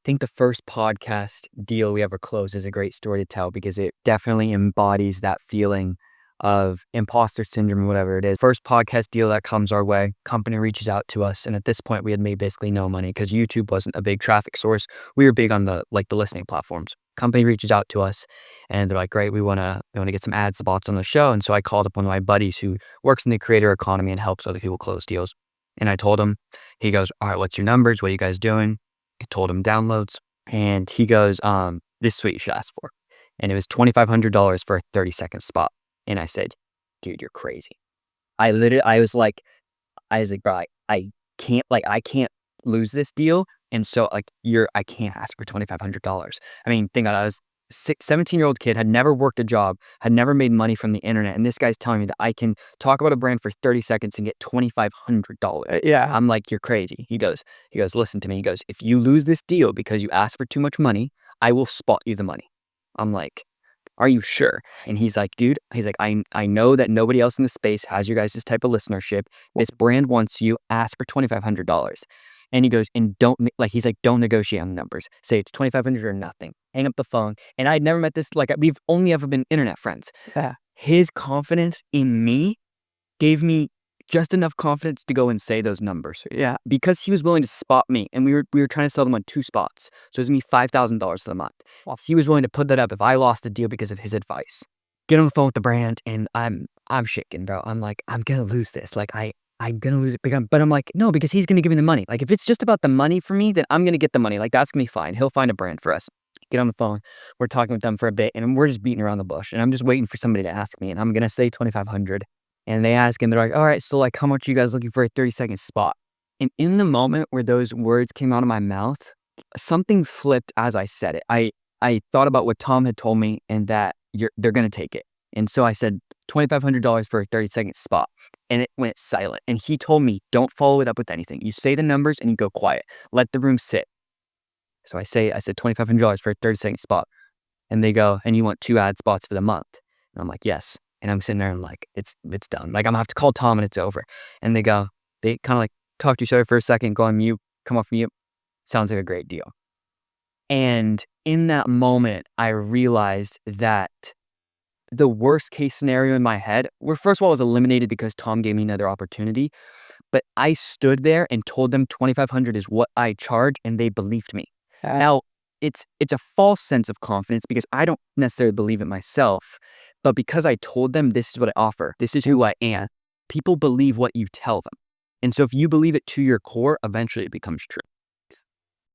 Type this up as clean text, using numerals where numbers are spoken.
think the first podcast deal we ever closed is a great story to tell because it definitely embodies that feeling of imposter syndrome, whatever it is. First podcast deal that comes our way, company reaches out to us. And at this point, we had made basically no money because YouTube wasn't a big traffic source. We were big on the listening platforms. Company reaches out to us and they're like, great, we wanna get some ad spots on the show. And so I called up one of my buddies who works in the creator economy and helps other people close deals. And I told him, he goes, all right, what's your numbers? What are you guys doing? I told him downloads, and he goes, this is what you should ask for. And it was $2,500 for a 30-second spot. And I said, dude, you're crazy. I was like, bro, I can't lose this deal. And so I can't ask for $2,500. I mean, think about it. I was 17-year-old kid, had never worked a job, had never made money from the internet. And this guy's telling me that I can talk about a brand for 30 seconds and get $2,500. Yeah. I'm like, you're crazy. He goes, listen to me. He goes, if you lose this deal because you ask for too much money, I will spot you the money. I'm like, are you sure? And he's like, dude, I know that nobody else in the space has your guys' type of listenership. This brand wants you, ask for $2,500. And he goes, and don't negotiate on the numbers. Say it's 2,500 or nothing. Hang up the phone. And I'd never met this, we've only ever been internet friends. Yeah. His confidence in me gave me just enough confidence to go and say those numbers. Yeah. Because he was willing to spot me, and we were trying to sell them on 2 spots. So it was gonna be $5,000 for the month. Wow. He was willing to put that up if I lost the deal because of his advice. Get on the phone with the brand, and I'm shaking, bro. I'm like, I'm gonna lose this. I'm gonna lose it. But I'm like, no, because he's gonna give me the money. If it's just about the money for me, then I'm gonna get the money. That's gonna be fine. He'll find a brand for us. Get on the phone. We're talking with them for a bit, and we're just beating around the bush. And I'm just waiting for somebody to ask me, and I'm gonna say 2,500. And they ask, and they're like, all right, so how much are you guys looking for a 30-second spot? And in the moment where those words came out of my mouth, something flipped as I said it. I thought about what Tom had told me and that they're gonna take it. And so I said $2,500 for a 30-second spot. And it went silent. And he told me, don't follow it up with anything. You say the numbers and you go quiet. Let the room sit. So I said $2,500 for a 30-second spot. And they go, and you want 2 ad spots for the month? And I'm like, yes. And I'm sitting there and it's done. I'm gonna have to call Tom and it's over. And they kind of talk to each other for a second, go on mute, come off mute. Sounds like a great deal. And in that moment, I realized that the worst case scenario in my head, first of all, was eliminated because Tom gave me another opportunity. But I stood there and told them $2,500 is what I charge, and they believed me. Now, it's a false sense of confidence because I don't necessarily believe it myself. But because I told them this is what I offer, this is who I am, people believe what you tell them. And so if you believe it to your core, eventually it becomes true.